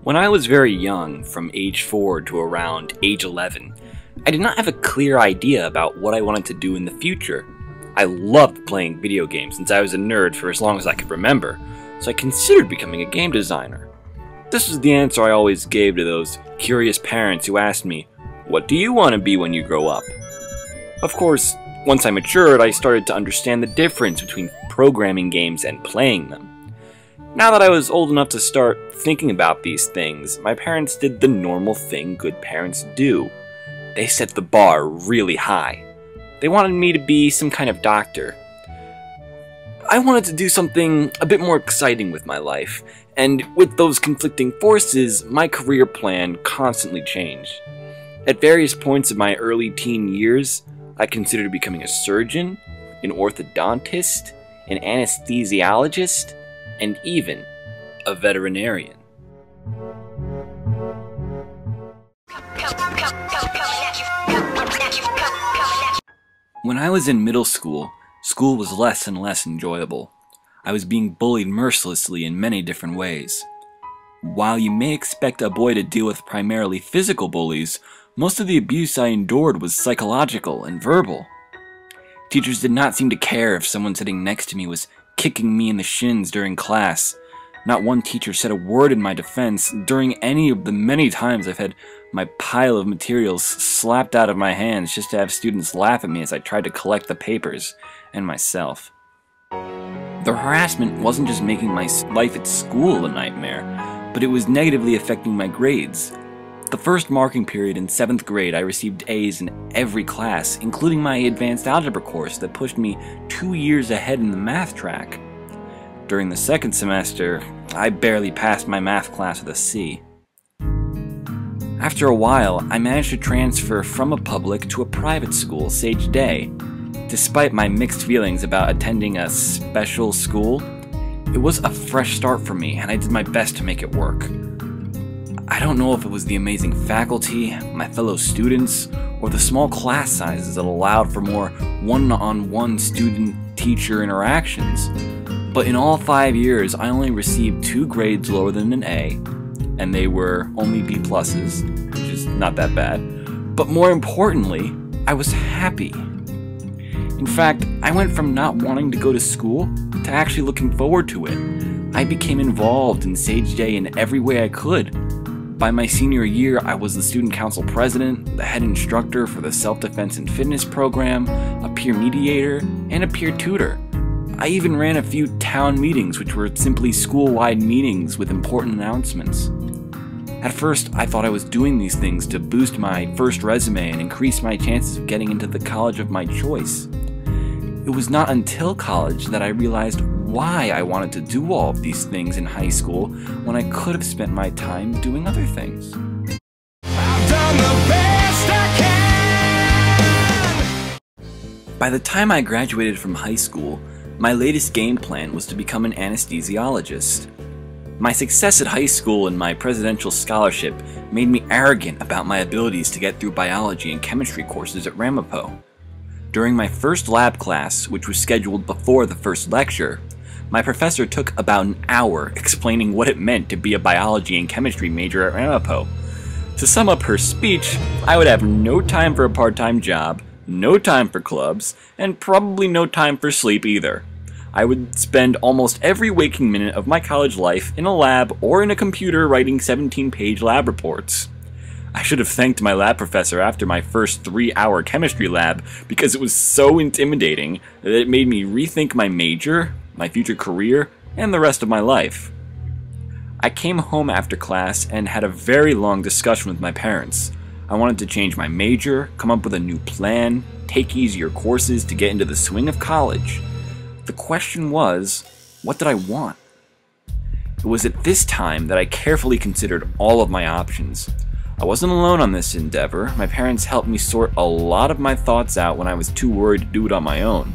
When I was very young, from age 4 to around age 11, I did not have a clear idea about what I wanted to do in the future. I loved playing video games since I was a nerd for as long as I could remember, so I considered becoming a game designer. This was the answer I always gave to those curious parents who asked me, "What do you want to be when you grow up?" Of course, once I matured, I started to understand the difference between programming games and playing them. Now that I was old enough to start thinking about these things, my parents did the normal thing good parents do. They set the bar really high. They wanted me to be some kind of doctor. I wanted to do something a bit more exciting with my life, and with those conflicting forces, my career plan constantly changed. At various points of my early teen years, I considered becoming a surgeon, an orthodontist, an anesthesiologist, and even a veterinarian. When I was in middle school, school was less and less enjoyable. I was being bullied mercilessly in many different ways. While you may expect a boy to deal with primarily physical bullies, most of the abuse I endured was psychological and verbal. Teachers did not seem to care if someone sitting next to me was kicking me in the shins during class. Not one teacher said a word in my defense during any of the many times I've had my pile of materials slapped out of my hands just to have students laugh at me as I tried to collect the papers and myself. The harassment wasn't just making my life at school a nightmare, but it was negatively affecting my grades. The first marking period in 7th grade, I received A's in every class, including my advanced algebra course that pushed me 2 years ahead in the math track. During the second semester, I barely passed my math class with a C. After a while, I managed to transfer from a public to a private school, Sage Day. Despite my mixed feelings about attending a special school, it was a fresh start for me, and I did my best to make it work. I don't know if it was the amazing faculty, my fellow students, or the small class sizes that allowed for more one-on-one student-teacher interactions, but in all 5 years I only received 2 grades lower than an A, and they were only B+, which is not that bad. But more importantly, I was happy. In fact, I went from not wanting to go to school to actually looking forward to it. I became involved in Sage Day in every way I could. By my senior year, I was the student council president, the head instructor for the self-defense and fitness program, a peer mediator, and a peer tutor. I even ran a few town meetings, which were simply school-wide meetings with important announcements. At first, I thought I was doing these things to boost my first resume and increase my chances of getting into the college of my choice. It was not until college that I realized why I wanted to do all of these things in high school when I could have spent my time doing other things. I've done the best I can. By the time I graduated from high school, my latest game plan was to become an anesthesiologist. My success at high school and my presidential scholarship made me arrogant about my abilities to get through biology and chemistry courses at Ramapo. During my first lab class, which was scheduled before the first lecture, my professor took about an hour explaining what it meant to be a biology and chemistry major at Ramapo. To sum up her speech, I would have no time for a part-time job, no time for clubs, and probably no time for sleep either. I would spend almost every waking minute of my college life in a lab or in a computer writing 17-page lab reports. I should have thanked my lab professor after my first 3-hour chemistry lab because it was so intimidating that it made me rethink my major, my future career, and the rest of my life. I came home after class and had a very long discussion with my parents. I wanted to change my major, come up with a new plan, take easier courses to get into the swing of college. The question was, what did I want? It was at this time that I carefully considered all of my options. I wasn't alone on this endeavor. My parents helped me sort a lot of my thoughts out when I was too worried to do it on my own.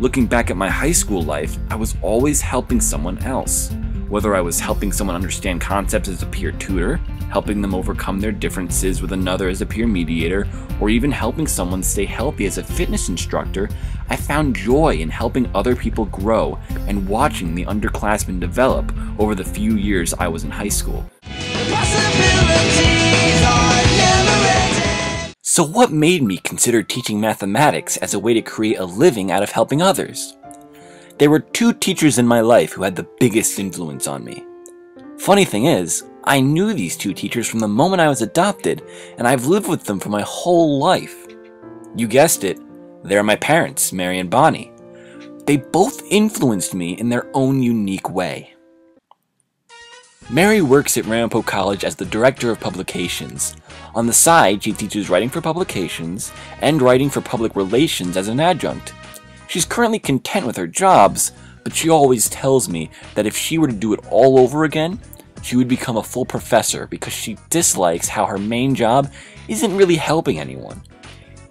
Looking back at my high school life, I was always helping someone else. Whether I was helping someone understand concepts as a peer tutor, helping them overcome their differences with another as a peer mediator, or even helping someone stay healthy as a fitness instructor, I found joy in helping other people grow and watching the underclassmen develop over the few years I was in high school. So what made me consider teaching mathematics as a way to create a living out of helping others? There were two teachers in my life who had the biggest influence on me. Funny thing is, I knew these two teachers from the moment I was adopted, and I've lived with them for my whole life. You guessed it, they're my parents, Mary and Bonnie. They both influenced me in their own unique way. Mary works at Ramapo College as the Director of Publications. On the side, she teaches writing for publications and writing for public relations as an adjunct. She's currently content with her jobs, but she always tells me that if she were to do it all over again, she would become a full professor because she dislikes how her main job isn't really helping anyone.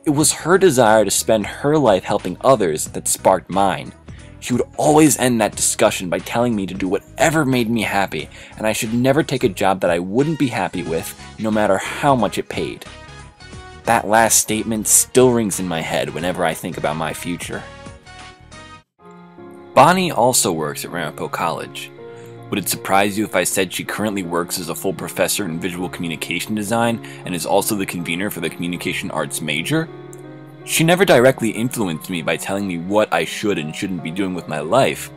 It was her desire to spend her life helping others that sparked mine. She would always end that discussion by telling me to do whatever made me happy, and I should never take a job that I wouldn't be happy with, no matter how much it paid. That last statement still rings in my head whenever I think about my future. Bonnie also works at Ramapo College. Would it surprise you if I said she currently works as a full professor in visual communication design and is also the convener for the communication arts major? She never directly influenced me by telling me what I should and shouldn't be doing with my life,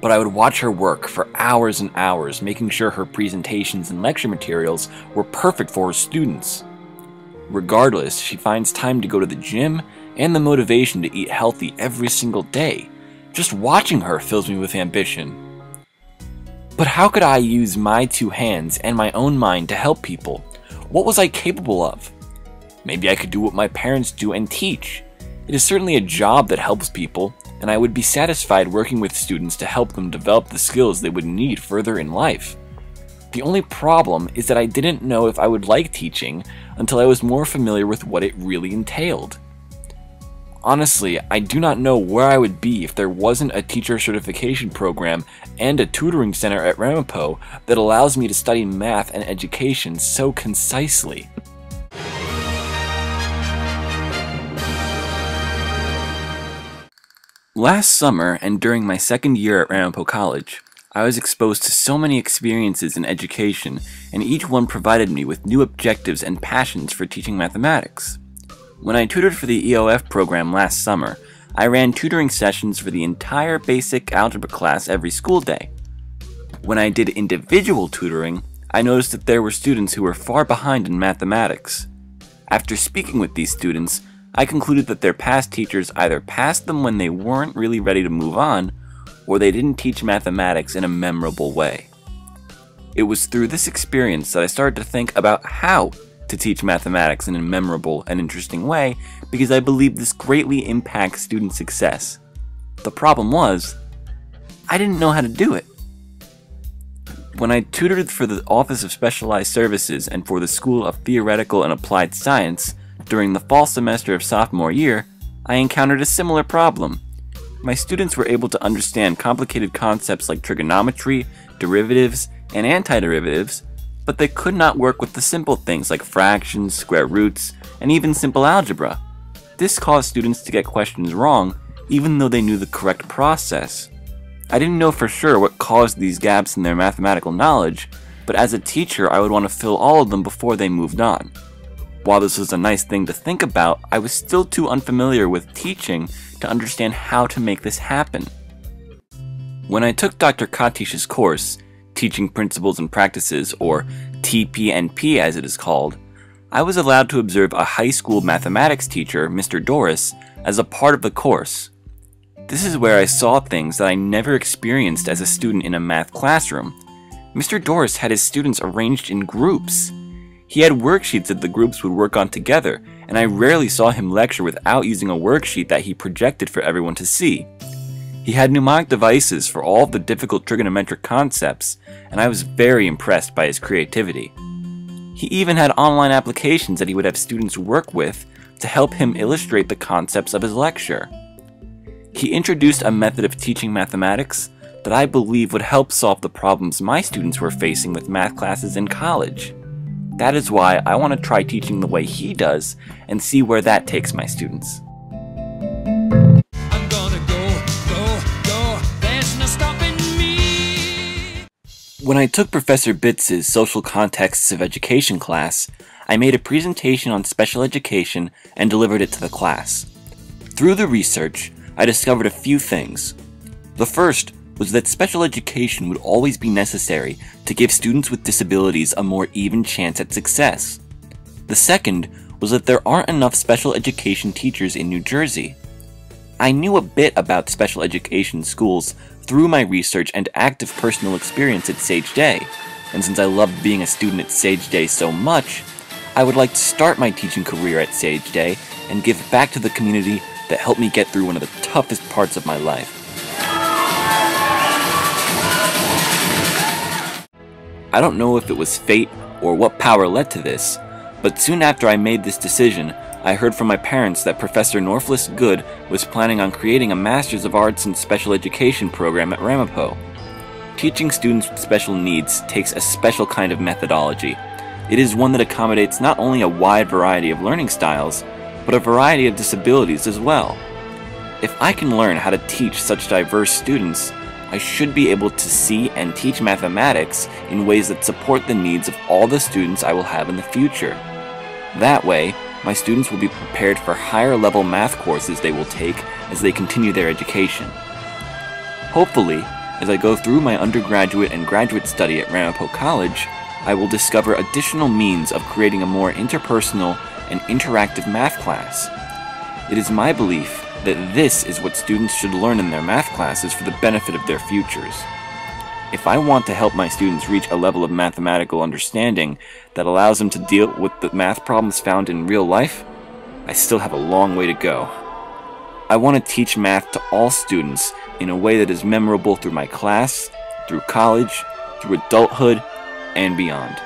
but I would watch her work for hours and hours, making sure her presentations and lecture materials were perfect for her students. Regardless, she finds time to go to the gym and the motivation to eat healthy every single day. Just watching her fills me with ambition. But how could I use my two hands and my own mind to help people? What was I capable of? Maybe I could do what my parents do and teach. It is certainly a job that helps people, and I would be satisfied working with students to help them develop the skills they would need further in life. The only problem is that I didn't know if I would like teaching until I was more familiar with what it really entailed. Honestly, I do not know where I would be if there wasn't a teacher certification program and a tutoring center at Ramapo that allows me to study math and education so concisely. Last summer, and during my second year at Ramapo College, I was exposed to so many experiences in education, and each one provided me with new objectives and passions for teaching mathematics. When I tutored for the EOF program last summer, I ran tutoring sessions for the entire basic algebra class every school day. When I did individual tutoring, I noticed that there were students who were far behind in mathematics. After speaking with these students, I concluded that their past teachers either passed them when they weren't really ready to move on, or they didn't teach mathematics in a memorable way. It was through this experience that I started to think about how to teach mathematics in a memorable and interesting way, because I believe this greatly impacts student success. The problem was, I didn't know how to do it. When I tutored for the Office of Specialized Services and for the School of Theoretical and Applied Science, during the fall semester of sophomore year, I encountered a similar problem. My students were able to understand complicated concepts like trigonometry, derivatives, and antiderivatives, but they could not work with the simple things like fractions, square roots, and even simple algebra. This caused students to get questions wrong, even though they knew the correct process. I didn't know for sure what caused these gaps in their mathematical knowledge, but as a teacher I would want to fill all of them before they moved on. While this was a nice thing to think about, I was still too unfamiliar with teaching to understand how to make this happen. When I took Dr. Katish's course, Teaching Principles and Practices, or TPNP as it is called, I was allowed to observe a high school mathematics teacher, Mr. Doris, as a part of the course. This is where I saw things that I never experienced as a student in a math classroom. Mr. Doris had his students arranged in groups. He had worksheets that the groups would work on together, and I rarely saw him lecture without using a worksheet that he projected for everyone to see. He had mnemonic devices for all of the difficult trigonometric concepts, and I was very impressed by his creativity. He even had online applications that he would have students work with to help him illustrate the concepts of his lecture. He introduced a method of teaching mathematics that I believe would help solve the problems my students were facing with math classes in college. That is why I want to try teaching the way he does and see where that takes my students. When I took Professor Bitz's Social Contexts of Education class, I made a presentation on special education and delivered it to the class. Through the research, I discovered a few things. The first was that special education would always be necessary to give students with disabilities a more even chance at success. The second was that there aren't enough special education teachers in New Jersey. I knew a bit about special education schools through my research and active personal experience at Sage Day, and since I loved being a student at Sage Day so much, I would like to start my teaching career at Sage Day and give back to the community that helped me get through one of the toughest parts of my life. I don't know if it was fate or what power led to this, but soon after I made this decision, I heard from my parents that Professor Norflis Good was planning on creating a Masters of Arts in Special Education program at Ramapo. Teaching students with special needs takes a special kind of methodology. It is one that accommodates not only a wide variety of learning styles, but a variety of disabilities as well. If I can learn how to teach such diverse students, I should be able to see and teach mathematics in ways that support the needs of all the students I will have in the future. That way, my students will be prepared for higher level math courses they will take as they continue their education. Hopefully, as I go through my undergraduate and graduate study at Ramapo College, I will discover additional means of creating a more interpersonal and interactive math class. It is my belief that this is what students should learn in their math classes for the benefit of their futures. If I want to help my students reach a level of mathematical understanding that allows them to deal with the math problems found in real life, I still have a long way to go. I want to teach math to all students in a way that is memorable through my class, through college, through adulthood, and beyond.